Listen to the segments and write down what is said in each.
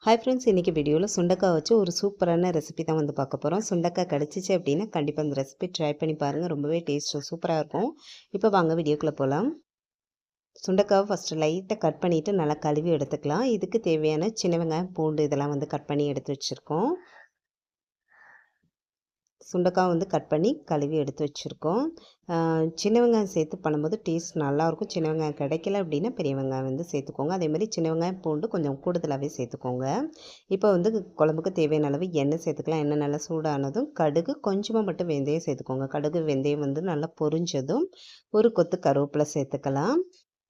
Hi friends, இன்றைக்கி வீடியோவில் சுண்டக்காய் வச்சு ஒரு சூப்பரான ரெசிபி தான் வந்து பார்க்க போகிறோம். சுண்டக்காய் கிடச்சிச்சு அப்படின்னா கண்டிப்பாக அந்த ரெசிபி ட்ரை பண்ணி பாருங்கள். ரொம்பவே டேஸ்ட்டு சூப்பராக இருக்கும். இப்போ வாங்க வீடியோக்குள்ளே போகலாம். சுண்டக்காவை ஃபஸ்ட்டு லைட்டாக கட் பண்ணிவிட்டு நல்லா கழுவி எடுத்துக்கலாம். இதுக்கு தேவையான சின்ன வெங்காயம், பூண்டு இதெல்லாம் வந்து கட் பண்ணி எடுத்து வச்சுருக்கோம். சுண்டக்காய் வந்து கட் பண்ணி கழுவி எடுத்து வச்சுருக்கோம். சின்ன வெங்காயம் சேர்த்து பண்ணும்போது டேஸ்ட் நல்லாயிருக்கும். சின்ன வெங்காயம் கிடைக்கல அப்படின்னா பெரிய வெங்காயம் வந்து சேர்த்துக்கோங்க. அதேமாதிரி சின்ன வெங்காயம், பூண்டு கொஞ்சம் கூடுதலாகவே சேர்த்துக்கோங்க. இப்போ வந்து குழம்புக்கு தேவையான அளவு எண்ணெய் சேர்த்துக்கலாம். எண்ணெய் நல்லா சூடானதும் கடுகு கொஞ்சமாக மட்டும் வெந்தயம் சேர்த்துக்கோங்க. கடுகு வெந்தயம் வந்து நல்லா பொரிஞ்சதும் ஒரு கொத்து கருவேப்பிலை சேர்த்துக்கலாம்.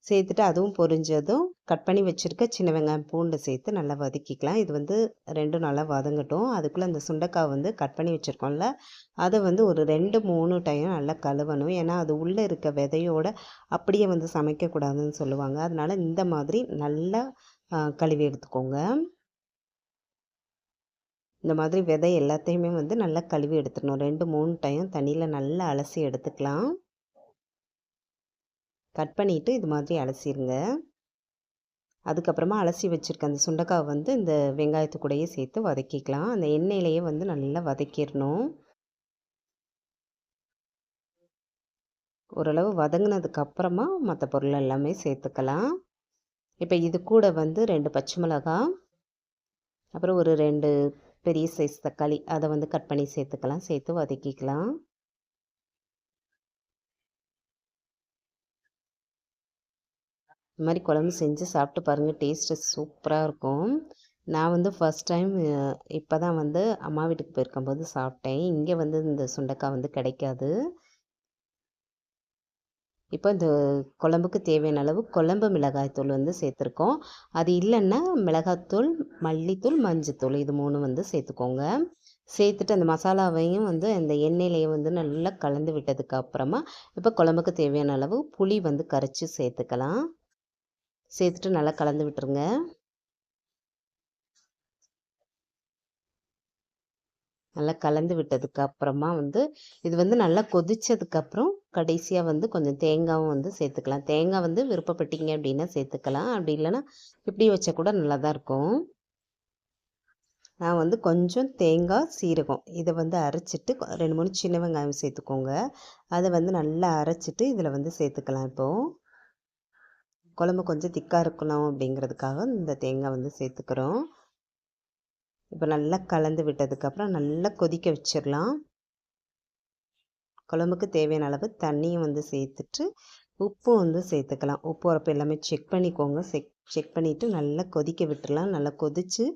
சேர்த்துட்டு அதுவும் பொரிஞ்சதும் கட் பண்ணி வச்சுருக்க சின்ன வெங்காயம், பூண்டு சேர்த்து நல்லா வதக்கிக்கலாம். இது வந்து ரெண்டும் நல்லா வதங்கட்டும். அதுக்குள்ளே அந்த சுண்டைக்காய் வந்து கட் பண்ணி வச்சுருக்கோம்ல, அதை வந்து ஒரு 2-3 டைம் நல்லா கழுவணும். ஏன்னா அது உள்ளே இருக்க விதையோட அப்படியே வந்து சமைக்கக்கூடாதுன்னு சொல்லுவாங்க. அதனால் இந்த மாதிரி நல்லா கழுவி எடுத்துக்கோங்க. இந்த மாதிரி விதை எல்லாத்தையுமே வந்து நல்லா கழுவி எடுத்துடணும். 2-3 டைம் தண்ணியில் நல்லா அலசி எடுத்துக்கலாம். கட் பண்ணிவிட்டு இது மாதிரி அலசிடுங்க. அதுக்கப்புறமா அலசி வச்சுருக்க அந்த சுண்டைக்காய் வந்து இந்த வெங்காயத்து கூடயே சேர்த்து வதக்கிக்கலாம். அந்த எண்ணெயிலேயே வந்து நல்லா வதக்கிடணும். ஓரளவு வதங்கினதுக்கப்புறமா மற்ற பொருள் எல்லாமே சேர்த்துக்கலாம். இப்போ இது கூட வந்து 2 பச்சை மிளகாய், அப்புறம் ஒரு 2 பெரிய சைஸ் தக்காளி அதை வந்து கட் பண்ணி சேர்த்துக்கலாம். சேர்த்து வதக்கிக்கலாம். இந்த மாதிரி குழம்பு செஞ்சு சாப்பிட்டு பாருங்கள். டேஸ்ட்டு சூப்பராக இருக்கும். நான் வந்து ஃபஸ்ட் டைம் இப்போ தான் வந்து அம்மா வீட்டுக்கு போயிருக்கும்போது சாப்பிட்டேன். இங்கே வந்து இந்த சுண்டைக்காய் வந்து கிடைக்காது. இப்போ இந்த குழம்புக்கு தேவையான அளவு குழம்பு மிளகாய்த்தூள் வந்து சேர்த்துருக்கோம். அது இல்லைன்னா மிளகாய்த்தூள், மல்லித்தூள், மஞ்சத்தூள் இது 3 வந்து சேர்த்துக்கோங்க. சேர்த்துட்டு அந்த மசாலாவையும் வந்து அந்த எண்ணெயிலேயே வந்து நல்லா கலந்து விட்டதுக்கு அப்புறமா இப்போ குழம்புக்கு தேவையான அளவு புளி வந்து கரைச்சி சேர்த்துக்கலாம். சேர்த்துட்டு நல்லா கலந்து விட்டுருங்க. நல்லா கலந்து விட்டதுக்கு அப்புறமா வந்து இது வந்து நல்லா கொதித்ததுக்கப்புறம் கடைசியாக வந்து கொஞ்சம் தேங்காயும் வந்து சேர்த்துக்கலாம். தேங்காய் வந்து விருப்பப்பட்டீங்க அப்படின்னா சேர்த்துக்கலாம். அப்படி இல்லைன்னா இப்படி வச்சா கூட நல்லா தான் இருக்கும். நான் வந்து கொஞ்சம் தேங்காய், சீரகம் இதை வந்து அரைச்சிட்டு 2-3 சின்ன வெங்காயம் சேர்த்துக்கோங்க. அதை வந்து நல்லா அரைச்சிட்டு இதில் வந்து சேர்த்துக்கலாம். இப்போது குழம்பு கொஞ்சம் திக்காக இருக்கணும் அப்படிங்கிறதுக்காக இந்த தேங்காய் வந்து சேர்த்துக்கிறோம். இப்போ நல்லா கலந்து விட்டதுக்கப்புறம் நல்லா கொதிக்க வச்சிடலாம். குழம்புக்கு தேவையான அளவு தண்ணியும் வந்து சேர்த்துட்டு உப்பும் வந்து சேர்த்துக்கலாம். உப்பு உரப்பு எல்லாமே செக் பண்ணிக்கோங்க. செக் பண்ணிவிட்டு நல்லா கொதிக்க விட்டுடலாம். நல்லா கொதித்து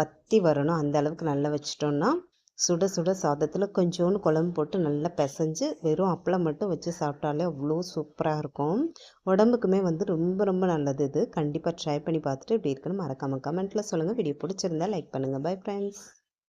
வற்றி வரணும். அந்த அளவுக்கு நல்லா வச்சிட்டோன்னா சுட சுட சாதத்தில் கொஞ்சோண்டு குழம்பு போட்டு நல்லா பிசைஞ்சு வெறும் அப்பளம் மட்டும் வச்சு சாப்பிட்டாலே அவ்வளோ சூப்பராக இருக்கும். உடம்புக்குமே வந்து ரொம்ப ரொம்ப நல்லது. இது கண்டிப்பாக ட்ரை பண்ணி பார்த்துட்டு இப்படி இருக்குன்னு மறக்காமல் கமெண்ட்டில் சொல்லுங்கள். வீடியோ பிடிச்சிருந்தா லைக் பண்ணுங்கள். Bye friends.